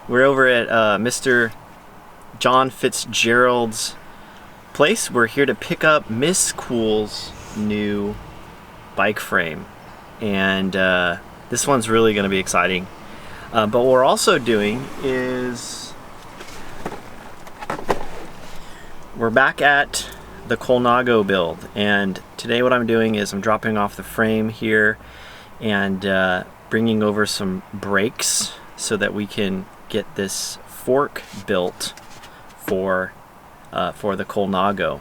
We're over at Mr. John Fitzgerald's place. We're here to pick up Miss Cool's new bike frame. And this one's really going to be exciting. But what we're also doing is we're back at the Colnago build. And today what I'm doing is I'm dropping off the frame here and bringing over some brakes so that we can get this fork built for the Colnago.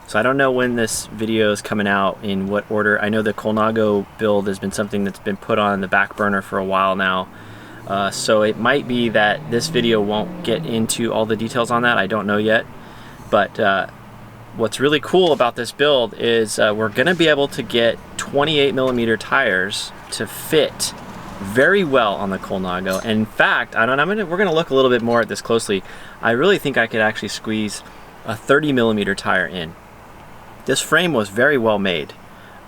So I don't know when this video is coming out, in what order. I know the Colnago build has been something that's been put on the back burner for a while now. So it might be that this video won't get into all the details on that. I don't know yet. But what's really cool about this build is we're going to be able to get 28mm tires to fit very well on the Colnago. And in fact, we're going to look a little bit more at this closely. I really think I could actually squeeze a 30mm tire in. This frame was very well made.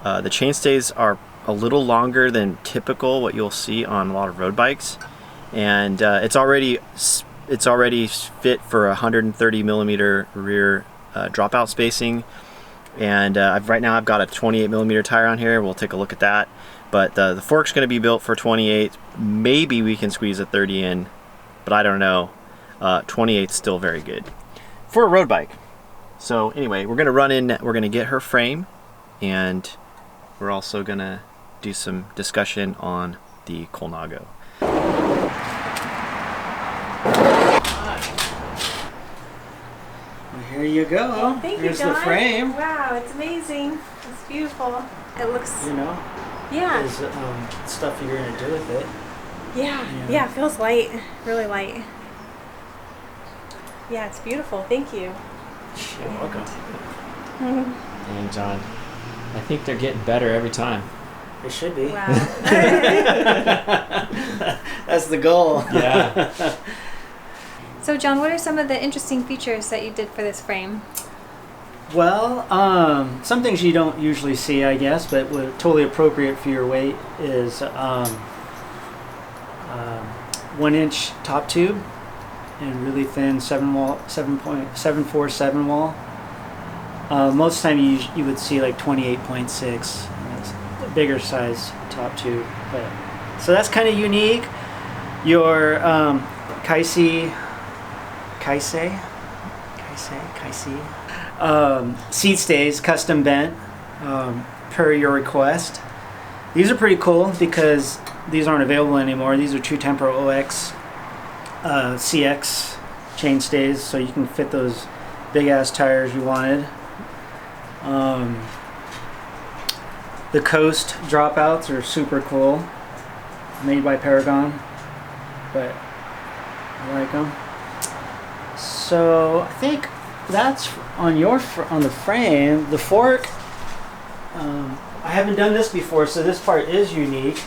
The chainstays are a little longer than typical what you'll see on a lot of road bikes, and it's already fit for 130mm rear dropout spacing. And right now I've got a 28mm tire on here. We'll take a look at that. But the fork's going to be built for 28. Maybe we can squeeze a 30 in, but I don't know. 28's still very good for a road bike. So anyway, we're going to run in, we're going to get her frame, and we're also going to do some discussion on the Colnago. Well, here you go. Thank Here's you, John. the frame. Wow, it's amazing. It's beautiful. It looks, yeah. There's stuff you're going to do with it. Yeah, it feels light, really light. Yeah, it's beautiful. Thank you. You're welcome. And John, I think they're getting better every time. They should be. Wow. That's the goal. Yeah. So John, what are some of the interesting features that you did for this frame? Well, some things you don't usually see, I guess, but totally appropriate for your weight is 1-inch top tube and really thin 7.747 wall. Most of the time you would see like 28.6. It's a bigger size top tube, so that's kind of unique. Your Kaisei seat stays custom bent per your request. These are pretty cool because these aren't available anymore. These are True Tempo OX CX chain stays, so you can fit those big ass tires you wanted. The Coast dropouts are super cool, made by Paragon, but I like them. So I think that's on the frame. The fork, I haven't done this before, so this part is unique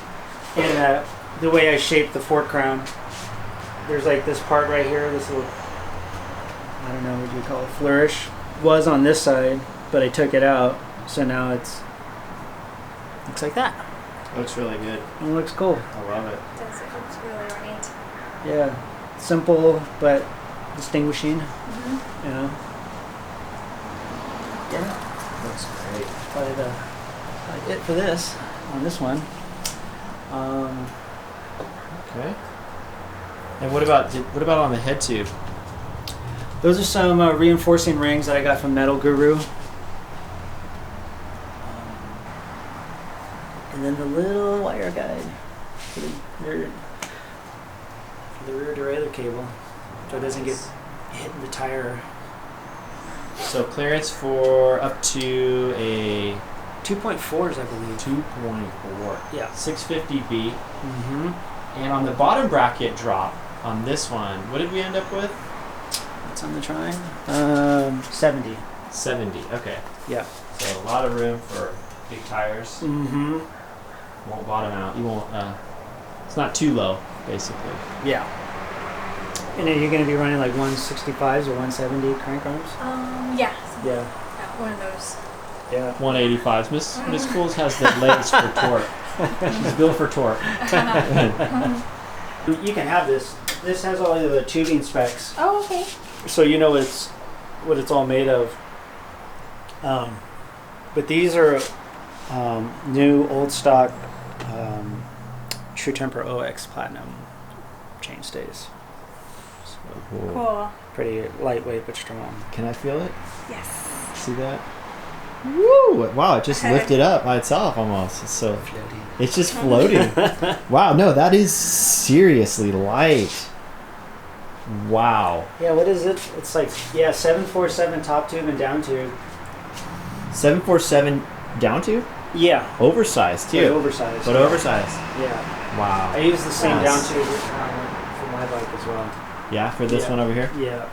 in the way I shaped the fork crown. There's like this part right here, this little, I don't know, what do you call it, flourish, was on this side, but I took it out, so now looks like that. Looks really good. It looks cool. I love it. It does. It looks really ornate. Yeah, simple but distinguishing. Mm-hmm. You know. Yeah, Looks great. probably it for this on this one. Okay. And what about on the head tube? Those are some reinforcing rings that I got from Metal Guru. And then the little wire guide for the rear derailleur cable, so it doesn't get hit in the tire. So clearance for up to a 2.4s, I believe. 2.4. Yeah. 650B. Mm-hmm. And on the bottom bracket drop on this one, what did we end up with? What's on the Trine? 70. 70. Okay. Yeah. So a lot of room for big tires. Mm-hmm. Won't bottom out. You won't. It's not too low, basically. Yeah. And then you're going to be running like 165s or 170 crank arms? Yeah. Yeah. One of those. Yeah. 185s. Miss Cools has the legs for torque. She's built for torque. You can have this This has all of the tubing specs. Oh, okay. So you know what it's all made of. But these are new old stock True Temper OX Platinum chainstays. So Cool. pretty lightweight but strong. Can I feel it? Yes. See that? Woo! Wow, it just lifted up by itself almost. It's just floating. Wow, no, that is seriously light. Wow. Yeah, what is it? It's like 747 top tube and down tube. 747 down to? Yeah. Oversized too. Oversized. But oversized. Yeah. Wow. I use the same Nice. down tube for my bike as well. Yeah, for this one over here? Yeah.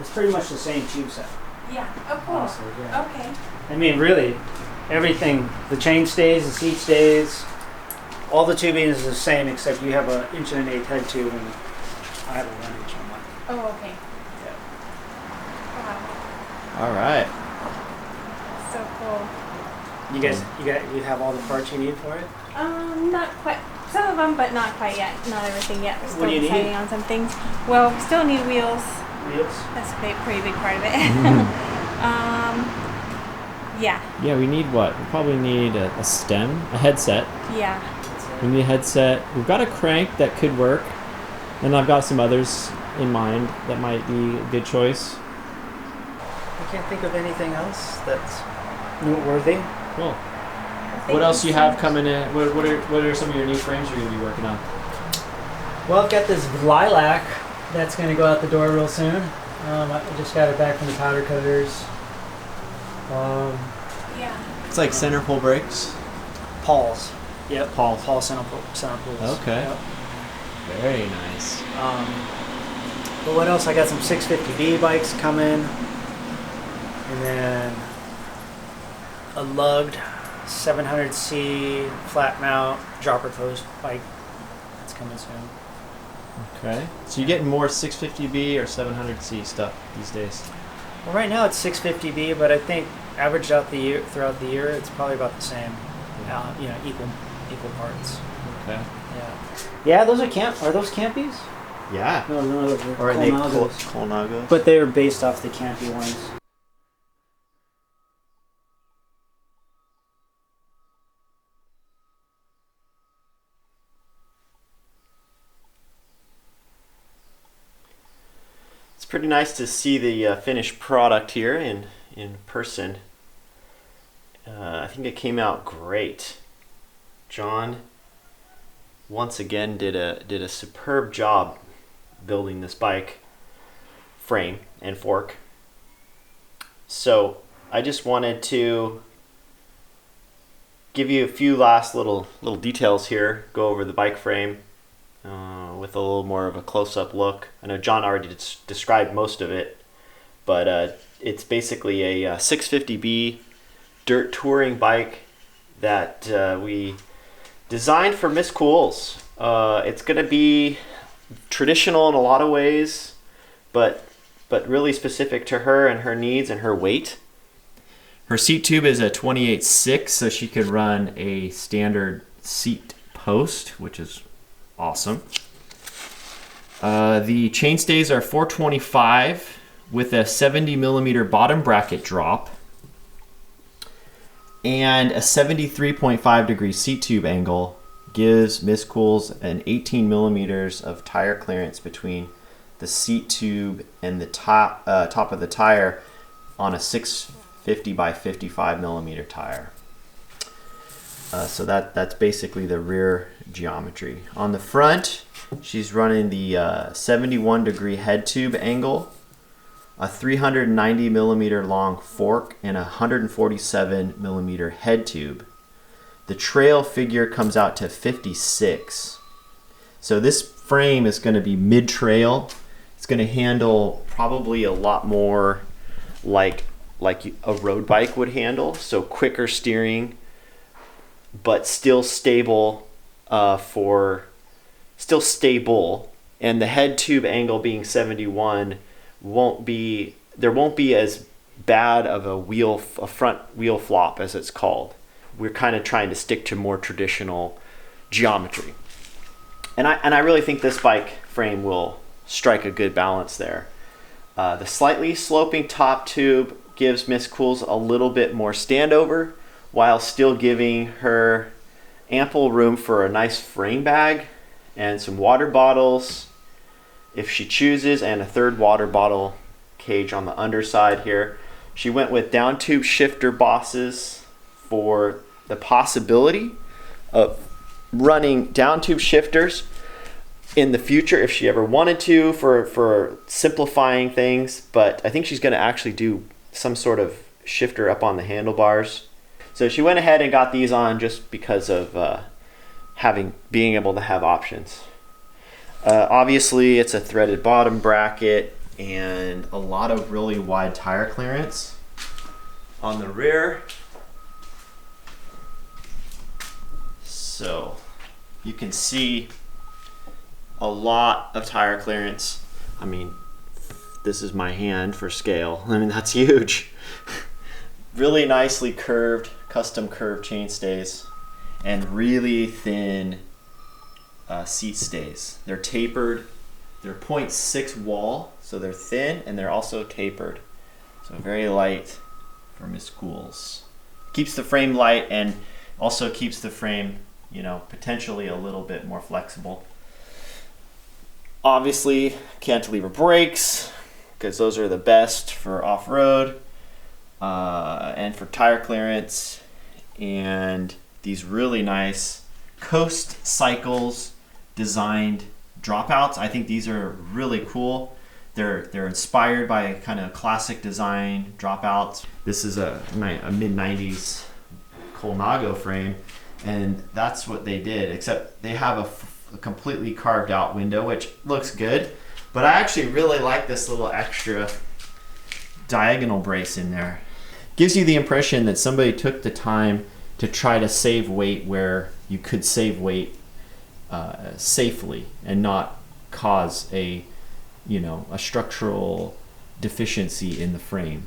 It's pretty much the same tube set. Yeah. Oh, cool. Honestly, yeah. Okay. I mean, really, everything, the chain stays, the seat stays, all the tubing is the same except you have an 1.125" head tube and I have a 1 inch on mine. Oh, okay. Yeah. Wow. All right. So cool. You have all the parts you need for it? Not quite. Some of them, but not quite yet. Not everything yet. We're What still do you need? deciding on some things. Well, we still need wheels. Wheels? That's a pretty big part of it. Yeah. Yeah, we need what? We probably need a stem, a headset. Yeah. We need a headset. We've got a crank that could work. And I've got some others in mind that might be a good choice. I can't think of anything else that's noteworthy. Cool. What else do you have coming in? What are some of your new frames you're going to be working on? Well, I've got this lilac that's going to go out the door real soon. I just got it back from the powder coaters. Yeah. It's like center pull brakes. Paul's. Yep. Paul. Paul center pulls. Okay. Yep. Very nice. But what else? I got some 650B bikes coming. And then a lugged 700C flat mount dropper post bike that's coming soon. Okay. So you're getting more 650B or 700C stuff these days? Well, right now it's 650B, but I think averaged out throughout the year, it's probably about the same. Equal parts. Okay. Yeah. Yeah, those are Are those Campies? Yeah. No, those are Or are they Colnagos. Colnago? But they were based off the Campy ones. It's pretty nice to see the finished product here in person. I think it came out great. John once again did a superb job building this bike frame and fork. So I just wanted to give you a few last little details here, go over the bike frame with a little more of a close-up look. I know John already described most of it, but it's basically a 650B dirt touring bike that we designed for Miss Cools. It's going to be traditional in a lot of ways, but really specific to her and her needs and her weight. Her seat tube is a 28.6, so she could run a standard seat post, which is awesome. The chainstays are 425 with a 70 millimeter bottom bracket drop and a 73.5 degree seat tube angle gives Miss Cools an 18 millimeters of tire clearance between the seat tube and the top of the tire on a 650 by 55 millimeter tire. So that's basically the rear geometry. On the front, she's running the 71 degree head tube angle, a 390 millimeter long fork, and a 147 millimeter head tube. The trail figure comes out to 56. So this frame is going to be mid-trail. It's going to handle probably a lot more like a road bike would handle. So quicker steering, but still stable still stable. And the head tube angle being 71 there won't be as bad of a front wheel flop as it's called. We're kind of trying to stick to more traditional geometry. And I really think this bike frame will strike a good balance there. The slightly sloping top tube gives Miss Cools a little bit more standover while still giving her ample room for a nice frame bag and some water bottles if she chooses, and a third water bottle cage on the underside here. She went with down tube shifter bosses for the possibility of running down tube shifters in the future if she ever wanted to, for simplifying things, but I think she's going to actually do some sort of shifter up on the handlebars. So she went ahead and got these on just because of being able to have options. Obviously it's a threaded bottom bracket and a lot of really wide tire clearance on the rear. So you can see a lot of tire clearance. I mean, this is my hand for scale. I mean, that's huge. Really nicely curved, custom curved chain stays, and really thin seat stays. They're tapered. They're 0.6 wall, so they're thin and they're also tapered. So very light for Miss Cools. Keeps the frame light and also keeps the frame, potentially a little bit more flexible. Obviously, cantilever brakes, because those are the best for off-road and for tire clearance. And these really nice Fitz Cycles designed dropouts. I think these are really cool. They're inspired by kind of classic design dropouts. This is a mid-90s Colnago frame, and that's what they did, except they have a completely carved out window, which looks good, but I actually really like this little extra diagonal brace in there. Gives you the impression that somebody took the time to try to save weight where you could save weight safely and not cause a structural deficiency in the frame.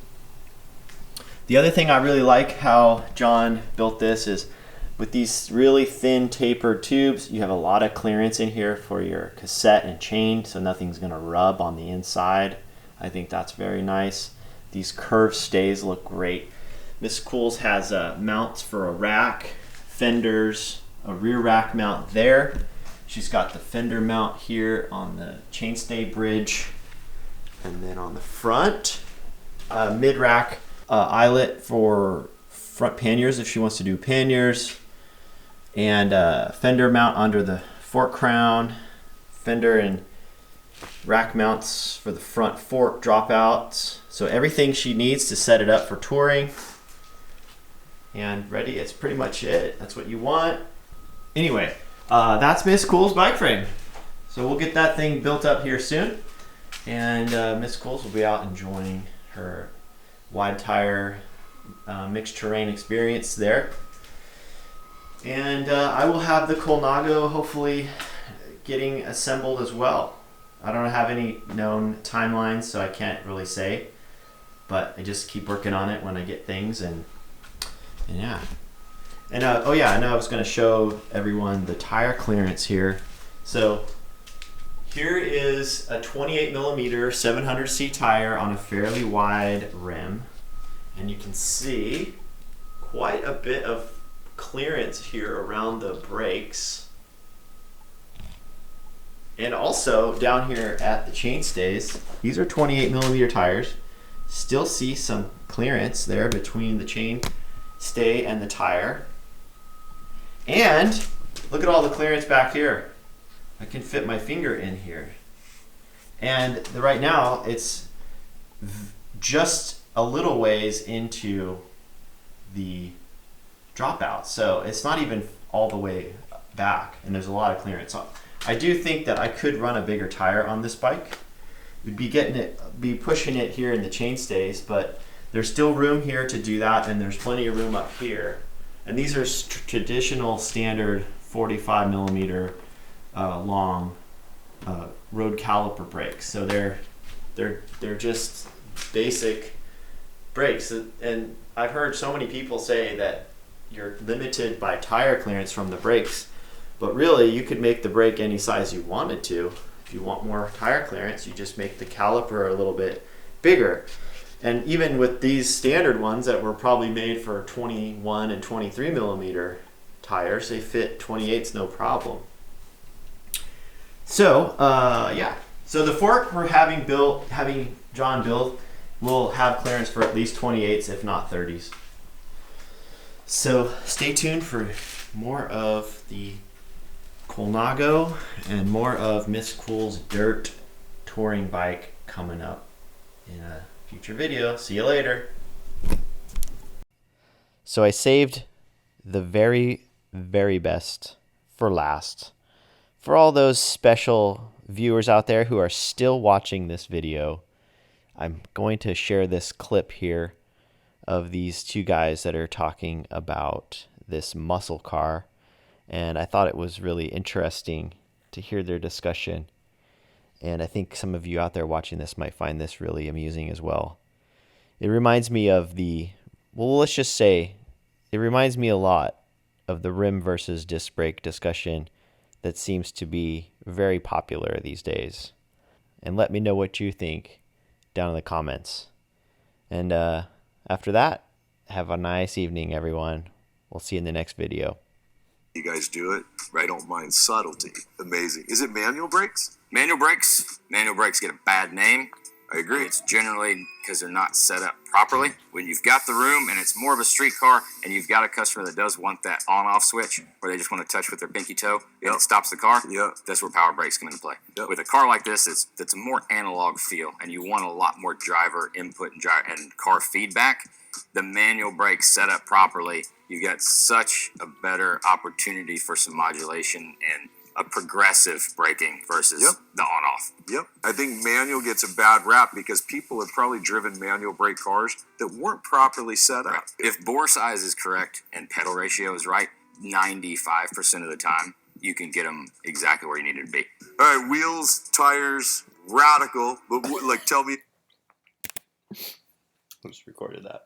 The other thing I really like how John built this is with these really thin tapered tubes, you have a lot of clearance in here for your cassette and chain, so nothing's going to rub on the inside. I think that's very nice. These curved stays look great. Miss Cools has mounts for a rack, fenders, a rear rack mount there. She's got the fender mount here on the chainstay bridge, and then on the front, mid-rack eyelet for front panniers if she wants to do panniers, and fender mount under the fork crown, fender and rack mounts for the front fork dropouts. So everything she needs to set it up for touring. And ready, it's pretty much it. That's what you want. Anyway, that's Miss Cools' bike frame. So we'll get that thing built up here soon. And Miss Cools will be out enjoying her wide tire mixed terrain experience there. And I will have the Colnago hopefully getting assembled as well. I don't have any known timelines, so I can't really say, but I just keep working on it when I get things, and yeah. And oh yeah, I know I was going to show everyone the tire clearance here. So here is a 28 millimeter 700C tire on a fairly wide rim, and you can see quite a bit of clearance here around the brakes. And also down here at the chainstays, these are 28 millimeter tires. Still see some clearance there between the chainstay and the tire. And look at all the clearance back here. I can fit my finger in here. And right now it's just a little ways into the dropout. So it's not even all the way back, and there's a lot of clearance. So I do think that I could run a bigger tire on this bike. We'd be pushing it here in the chainstays, but there's still room here to do that, and there's plenty of room up here. And these are traditional standard 45 millimeter long road caliper brakes. So they're just basic brakes. And I've heard so many people say that you're limited by tire clearance from the brakes, but really you could make the brake any size you wanted to, If you want more tire clearance, you just make the caliper a little bit bigger. And even with these standard ones that were probably made for 21 and 23 millimeter tires, they fit 28s no problem. So yeah, so the fork we're having John build will have clearance for at least 28s, if not 30s. So stay tuned for more of the Colnago and more of Miss Cool's dirt touring bike coming up in a future video. See you later. So I saved the very, very best for last. For all those special viewers out there who are still watching this video, I'm going to share this clip here of these two guys that are talking about this muscle car. And I thought it was really interesting to hear their discussion. And I think some of you out there watching this might find this really amusing as well. It reminds me of let's just say, it reminds me a lot of the rim versus disc brake discussion that seems to be very popular these days. And let me know what you think down in the comments. And after that, have a nice evening, everyone. We'll see you in the next video. You guys do it. I don't mind subtlety. Amazing. Is it manual brakes? Manual brakes get a bad name. I agree. It's generally because they're not set up properly. When you've got the room and it's more of a street car and you've got a customer that does want that on-off switch where they just want to touch with their pinky toe and it stops the car, that's where power brakes come into play. With a car like this, it's a more analog feel and you want a lot more driver input and car feedback. The manual brake set up properly, you get such a better opportunity for some modulation and a progressive braking versus the on-off. I think manual gets a bad rap because people have probably driven manual brake cars that weren't properly set up. If bore size is correct and pedal ratio is right, 95% of the time, you can get them exactly where you need it to be. All right, wheels, tires, radical, but like tell me. I just recorded that.